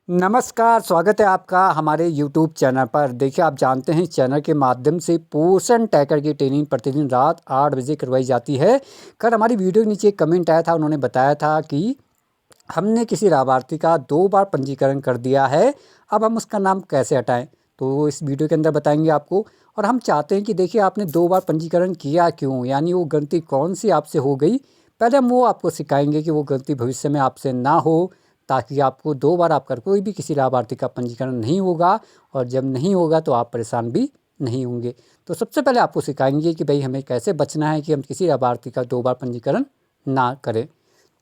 नमस्कार, स्वागत है आपका हमारे यूट्यूब चैनल पर। देखिए, आप जानते हैं इस चैनल के माध्यम से पोषण टैकर की ट्रेनिंग प्रतिदिन रात 8 बजे करवाई जाती है। कल हमारी वीडियो के नीचे एक कमेंट आया था, उन्होंने बताया था कि हमने किसी लाभार्थी का 2 बार पंजीकरण कर दिया है, अब हम उसका नाम कैसे हटाएँ? तो इस वीडियो के अंदर बताएँगे आपको। और हम चाहते हैं कि देखिए आपने 2 बार पंजीकरण किया क्यों? यानी वो गलती कौन-सी आपसे हो गई? पहले हम वो आपको सिखाएँगे कि वो गलती भविष्य में आपसे ना हो, ताकि आपको 2 बार आपका कोई भी किसी लाभार्थी का पंजीकरण नहीं होगा, और जब नहीं होगा तो आप परेशान भी नहीं होंगे। तो सबसे पहले आपको सिखाएँगे कि भई हमें कैसे बचना है कि हम किसी लाभार्थी का 2 बार पंजीकरण ना करें।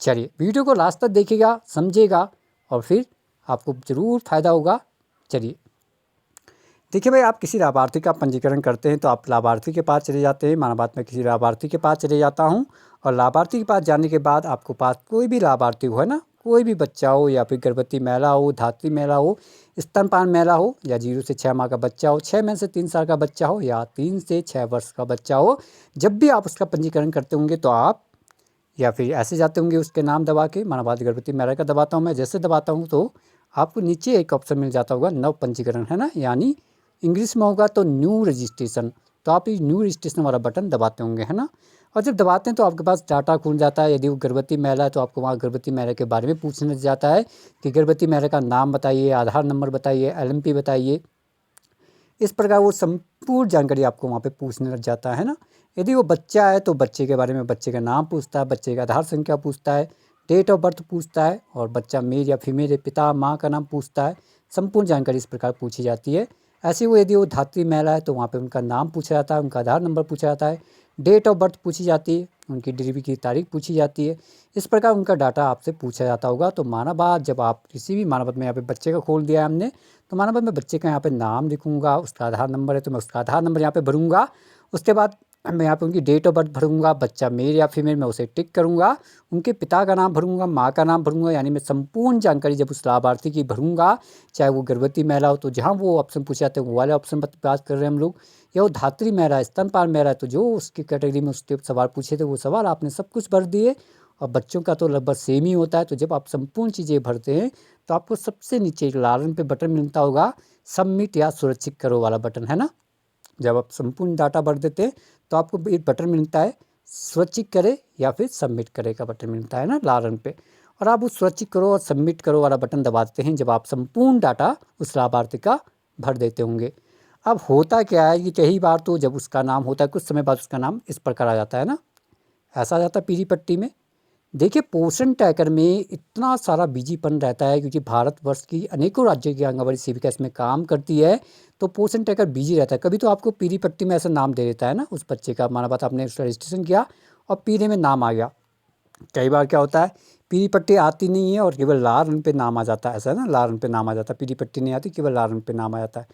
चलिए, वीडियो को लास्ट तक देखिएगा, समझिएगा और फिर आपको ज़रूर फ़ायदा होगा। चलिए, देखिए भाई, आप किसी लाभार्थी का पंजीकरण करते हैं तो आप लाभार्थी के पास चले जाते हैं। माना बात, मैं किसी लाभार्थी के पास चले जाता हूँ, और लाभार्थी के पास जाने के बाद आपको पास कोई भी लाभार्थी हो, है ना, कोई भी बच्चा हो या फिर गर्भवती महिला हो, धात्री महिला हो, स्तनपान महिला हो, या 0 से 6 माह का बच्चा हो, 6 महीने से 3 साल का बच्चा हो, या 3 से 6 वर्ष का बच्चा हो, जब भी आप उसका पंजीकरण करते होंगे तो आप या फिर ऐसे जाते होंगे उसके नाम दबा के। माना बात, गर्भवती महिला का दबाता हूँ मैं, जैसे दबाता हूँ तो आपको नीचे एक ऑप्शन मिल जाता होगा नव पंजीकरण, है ना, यानी इंग्लिश में होगा तो न्यू रजिस्ट्रेशन। तो आप ये न्यू रजिस्ट्रेशन वाला बटन दबाते होंगे, है ना। और जब दबाते हैं तो आपके पास डाटा खुल जाता है। यदि वो गर्भवती महिला है तो आपको वहाँ गर्भवती महिला के बारे में पूछने जाता है कि गर्भवती महिला का नाम बताइए, आधार नंबर बताइए, एलएमपी बताइए। इस प्रकार वो संपूर्ण जानकारी आपको वहाँ पे पूछने लग जाता है ना। यदि वो बच्चा है तो बच्चे के बारे में, बच्चे का नाम पूछता है, बच्चे का आधार संख्या पूछता है, डेट ऑफ बर्थ पूछता है, और बच्चा मेल या फीमेल है, पिता माँ का नाम पूछता है। संपूर्ण जानकारी इस प्रकार पूछी जाती है। ऐसे वो यदि वो धात्री महिला है तो वहाँ पे उनका नाम पूछा जाता है, उनका आधार नंबर पूछा जाता है, डेट ऑफ बर्थ पूछी जाती है, उनकी डिलीवरी की तारीख पूछी जाती है। इस प्रकार उनका डाटा आपसे पूछा जाता होगा। तो माना बात, जब आप किसी भी माना बात में यहाँ पे बच्चे का खोल दिया है हमने, तो माना बात मैं बच्चे का यहाँ पे नाम लिखूँगा, उसका आधार नंबर है तो मैं उसका आधार नंबर यहाँ पे भरूँगा। उसके बाद मैं यहाँ पे उनकी डेट ऑफ बर्थ भरूँगा, बच्चा मेल या फीमेल मैं उसे टिक करूँगा, उनके पिता का नाम भरूँगा, माँ का नाम भरूँगा। यानी मैं संपूर्ण जानकारी जब उस लाभार्थी की भरूँगा, चाहे वो गर्भवती महिला हो तो जहाँ वो ऑप्शन पूछे जाते हैं वो वाले ऑप्शन पर बात कर रहे हैं हम लोग, या वो धात्री महिला है, स्तनपान महिला है, तो जो उसकी कैटेगरी में उसके सवाल पूछे थे वो सवाल आपने सब कुछ भर दिए। और बच्चों का तो लगभग सेम ही होता है। तो जब आप संपूर्ण चीज़ें भरते हैं तो आपको सबसे नीचे एक लाल रंग पे बटन मिलता होगा, सबमिट या सुरक्षित करो वाला बटन, है ना। जब आप संपूर्ण डाटा भर देते हैं तो आपको एक बटन मिलता है, सुरक्षित करे या फिर सबमिट करे का बटन मिलता है ना लाल रंग पे। और आप उस सुरक्षित करो और सबमिट करो वाला बटन दबाते हैं जब आप संपूर्ण डाटा उस लाभार्थी का भर देते होंगे। अब होता क्या है कि कई बार तो जब उसका नाम होता है, कुछ समय बाद उसका नाम इस प्रकार आ जाता है ना, ऐसा आ जाता है पीली पट्टी में। देखिए, पोषण टैकर में इतना सारा बिजीपन रहता है क्योंकि भारतवर्ष की अनेकों राज्यों की आंगनबाड़ी सेविका इसमें काम करती है। तो पोषण टैकर बिजी रहता है। कभी तो आपको पीली पट्टी में ऐसा नाम दे देता है ना उस बच्चे का, माना बात आपने उसका रजिस्ट्रेशन किया और पीले में नाम आ गया। कई बार क्या होता है, पीली पट्टी आती नहीं है और केवल लाल रंग पे नाम आ जाता है, ऐसा है ना, लाल रंग पे नाम आ जाता है, पीली पट्टी नहीं आती, केवल लाल रंग पे नाम आ जाता है।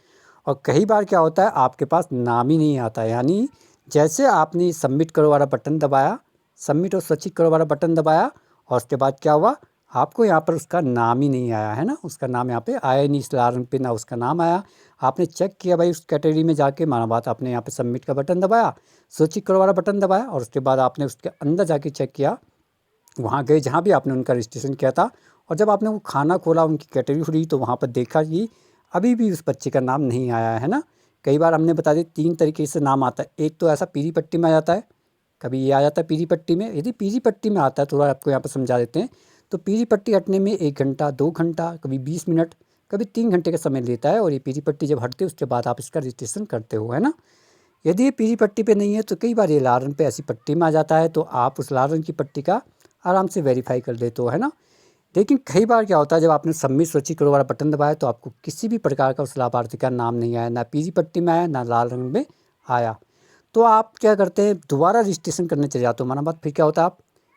और कई बार क्या होता है, आपके पास नाम ही नहीं आता है। यानी जैसे आपने सबमिट करो वाला बटन दबाया, सबमिट और सुरक्षित करो वाला बटन दबाया, और उसके बाद क्या हुआ, आपको यहाँ पर उसका नाम ही नहीं आया, है ना, उसका नाम यहाँ पे आया ही नहीं, इस लाल रंग पे ना उसका नाम आया। आपने चेक किया भाई उस कैटेगरी में जाके, माना बात आपने यहाँ पे सबमिट का बटन दबाया, सुरक्षित करो वाला बटन दबाया, और उसके बाद आपने उसके अंदर जाके चेक किया, वहाँ गए जहाँ भी आपने उनका रजिस्ट्रेशन किया था, और जब आपने वो खाना खोला, उनकी कैटेगरी खुली, तो वहाँ पर देखा कि अभी भी उस बच्चे का नाम नहीं आया है ना। कई बार हमने बता दी 3 तरीके से नाम आता है। एक तो ऐसा पीली पट्टी में आ जाता है, कभी ये आ जाता है पीली पट्टी में। यदि पीली पट्टी में आता है, थोड़ा आपको यहाँ पर समझा देते हैं, तो पीली पट्टी हटने में 1 घंटा, 2 घंटा, कभी 20 मिनट, कभी 3 घंटे का समय लेता है। और ये पीली पट्टी जब हटती है उसके बाद आप इसका रजिस्ट्रेशन करते हो, है ना। यदि ये पीली पट्टी पे नहीं है तो कई बार ये लाल रंग पे ऐसी पट्टी में आ जाता है, तो आप उस लाल रंग की पट्टी का आराम से वेरीफाई कर लेते हो, है ना। लेकिन कई बार क्या होता है, जब आपने सबमिट सुरक्षित करो वाला बटन दबाया तो आपको किसी भी प्रकार का उस लाभार्थी का नाम नहीं आया, ना पीली पट्टी में आया, ना लाल रंग में आया। तो आप क्या करते हैं, दोबारा रजिस्ट्रेशन करने चले जाते हो। माना बात, फिर क्या होता है,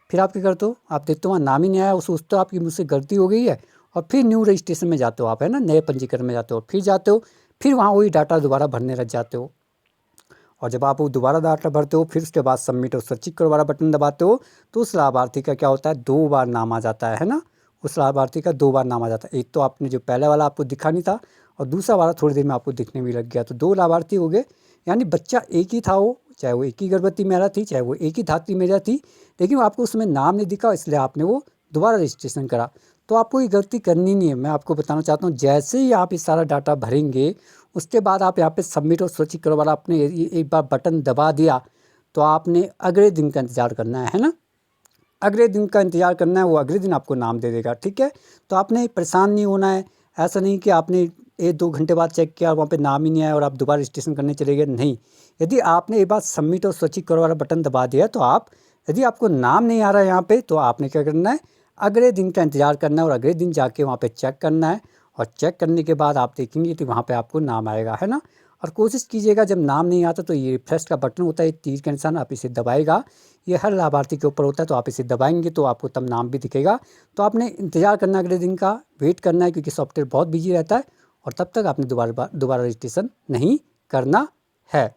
फिर आप क्या करते हो, आप देखते हो वहाँ नाम ही नहीं आया, वो सोचते हो आपकी मुझसे गलती हो गई है, और फिर न्यू रजिस्ट्रेशन में जाते हो आप, है ना, नए पंजीकरण में जाते हो, फिर जाते हो, फिर वहाँ वही डाटा दोबारा भरने लग जाते हो। और जब आप वो दोबारा डाटा भरते हो, फिर उसके बाद सबमिट और सुरक्षित करो वाला बटन दबाते हो, तो उस लाभार्थी का क्या होता है, 2 बार नाम आ जाता है ना। उस लाभार्थी का 2 बार नाम आ जाता है। एक तो आपने जो पहले वाला आपको दिखा नहीं था, और दूसरा वाला थोड़ी देर में आपको दिखने भी लग गया, तो 2 लाभार्थी हो गए। यानी बच्चा एक ही था, वो चाहे वो एक ही गर्भवती महिला थी, चाहे वो एक ही धात्री महिला थी, लेकिन आपको उसमें नाम नहीं दिखा, इसलिए आपने वो दोबारा रजिस्ट्रेशन करा। तो आपको ये गलती करनी नहीं है। मैं आपको बताना चाहता हूँ, जैसे ही आप ये सारा डाटा भरेंगे उसके बाद आप यहाँ पे सबमिट और सूचीकरण वाला आपने एक बार बटन दबा दिया तो आपने अगले दिन का इंतज़ार करना है ना। अगले दिन का इंतज़ार करना है, वो अगले दिन आपको नाम दे देगा, ठीक है। तो आपने परेशान नहीं होना है। ऐसा नहीं कि आपने 1-2 घंटे बाद चेक किया और वहाँ पे नाम ही नहीं आया और आप दोबारा रजिस्ट्रेशन करने चले गए, नहीं। यदि आपने एक बार सबमिट और सूची करो वाला बटन दबा दिया तो आप, यदि आपको नाम नहीं आ रहा है यहाँ पे, तो आपने क्या करना है, अगले दिन का इंतज़ार करना है और अगले दिन जाके वहाँ पे चेक करना है। और चेक करने के बाद आप देखेंगे तो वहाँ पे आपको नाम आएगा, है ना। और कोशिश कीजिएगा जब नाम नहीं आता तो ये रिफ्रेश का बटन होता है, तीर का निशान, आप इसे दबाएगा, ये हर लाभार्थी के ऊपर होता है, तो आप इसे दबाएंगे तो आपको तब नाम भी दिखेगा। तो आपने इंतज़ार करना है, अगले दिन का वेट करना है, क्योंकि सॉफ्टवेयर बहुत बिजी रहता है और तब तक आपने दोबारा रजिस्ट्रेशन नहीं करना है।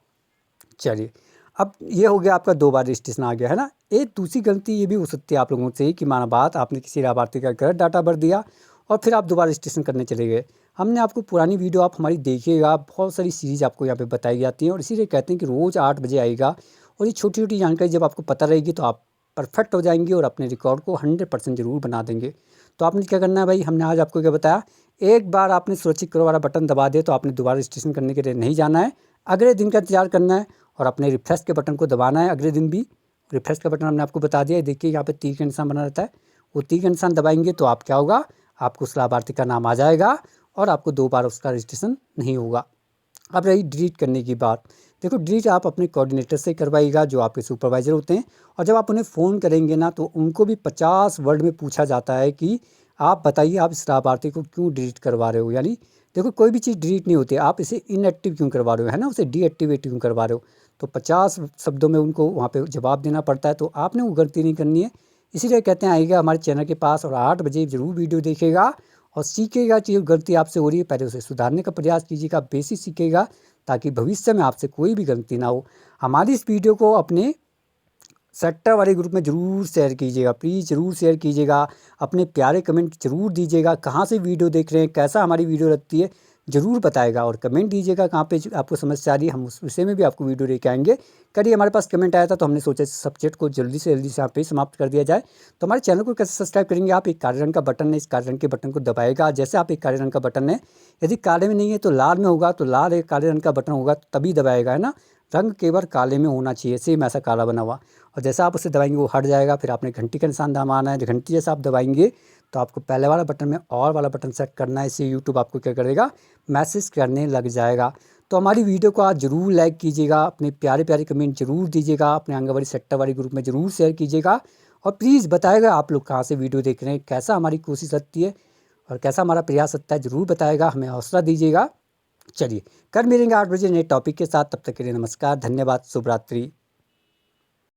चलिए, अब ये हो गया आपका 2 बार रजिस्ट्रेशन आ गया, है ना। एक दूसरी गलती ये भी हो सकती है आप लोगों से कि माना बात आपने किसी लाभार्थी का गलत डाटा भर दिया और फिर आप दोबारा रजिस्ट्रेशन करने चले गए। हमने आपको पुरानी वीडियो आप हमारी देखिएगा, बहुत सारी सीरीज़ आपको यहाँ पे बताई जाती हैं और इसीलिए कहते हैं कि रोज़ 8 बजे आएगा। और ये छोटी-छोटी जानकारी जब आपको पता रहेगी तो आप परफेक्ट हो जाएंगे और अपने रिकॉर्ड को 100% ज़रूर बना देंगे। तो आपने क्या करना है भाई, हमने आज आपको क्या बताया, एक बार आपने सुरक्षित करो वाला बटन दबा दिया तो आपने दोबारा रजिस्ट्रेशन करने के लिए नहीं जाना है, अगले दिन का इंतजार करना है और अपने रिफ्रेश के बटन को दबाना है। अगले दिन भी रिफ्रेश का बटन हमने आपको बता दिया है, देखिए यहाँ पे तीर का निशान बना रहता है, वो तीर का निशान दबाएंगे तो आप क्या होगा, आपको उस लाभार्थी का नाम आ जाएगा और आपको 2 बार उसका रजिस्ट्रेशन नहीं होगा। अब रही डिलीट करने की बात, देखो डिलीट आप अपने कोऑर्डिनेटर से करवाइएगा जो आपके सुपरवाइज़र होते हैं। और जब आप उन्हें फ़ोन करेंगे ना तो उनको भी 50 वर्ड में पूछा जाता है कि आप बताइए आप इस लाभार्थी को क्यों डिलीट करवा रहे हो। यानी देखो कोई भी चीज़ डिलीट नहीं होती, आप इसे इनएक्टिव क्यों करवा रहे हो, है ना, उसे डीएक्टिवेट क्यों करवा रहे हो। तो 50 शब्दों में उनको वहाँ पे जवाब देना पड़ता है, तो आपने वो गलती नहीं करनी है। इसीलिए कहते हैं आइएगा हमारे चैनल के पास और 8 बजे ज़रूर वीडियो देखिएगा और सीखिएगा कि जो गलती आपसे हो रही है पहले उसे सुधारने का प्रयास कीजिएगा, बेसिक सीखिएगा ताकि भविष्य में आपसे कोई भी गलती ना हो। हमारी इस वीडियो को अपने सेक्टर वाले ग्रुप में ज़रूर शेयर कीजिएगा, प्लीज़ ज़रूर शेयर कीजिएगा। अपने प्यारे कमेंट ज़रूर दीजिएगा, कहाँ से वीडियो देख रहे हैं, कैसा हमारी वीडियो लगती है ज़रूर बताएगा और कमेंट दीजिएगा कहाँ पे आपको समस्या आ रही है, हम उस विषय में भी आपको वीडियो लेके आएंगे। कल हमारे पास कमेंट आया था तो हमने सोचा इस सब्जेक्ट को जल्दी से यहाँ पे समाप्त कर दिया जाए। तो हमारे चैनल को कैसे सब्सक्राइब करेंगे, आप एक काले रंग का बटन है, इस काले रंग के बटन को दबाएगा। जैसे आप एक काले रंग का बटन है, यदि काले में नहीं है तो लाल में होगा, तो लाल एक काले रंग का बटन होगा तभी दबाएगा, है ना। रंग केवल काले में होना चाहिए, सेम ऐसा काला बना हुआ। और जैसा आप उसे दबाएंगे वो हट जाएगा, फिर आपने घंटी का निशान दबाना है, घंटी जैसा आप दबाएंगे तो आपको पहले वाला बटन में और वाला बटन सेट करना है, इससे यूट्यूब आपको क्या करेगा, मैसेज करने लग जाएगा। तो हमारी वीडियो को आज ज़रूर लाइक कीजिएगा, अपने प्यारे प्यारे कमेंट ज़रूर दीजिएगा, अपने आंगनबाड़ी सेक्टर वाले ग्रुप में ज़रूर शेयर कीजिएगा और प्लीज़ बताएगा आप लोग कहाँ से वीडियो देख रहे हैं, कैसा हमारी कोशिश रहती है और कैसा हमारा प्रयास रहता है, ज़रूर बताएगा, हमें हौसला दीजिएगा। चलिए कल मिलेंगे 8 बजे नए टॉपिक के साथ, तब तक के लिए नमस्कार, धन्यवाद, शुभ रात्रि।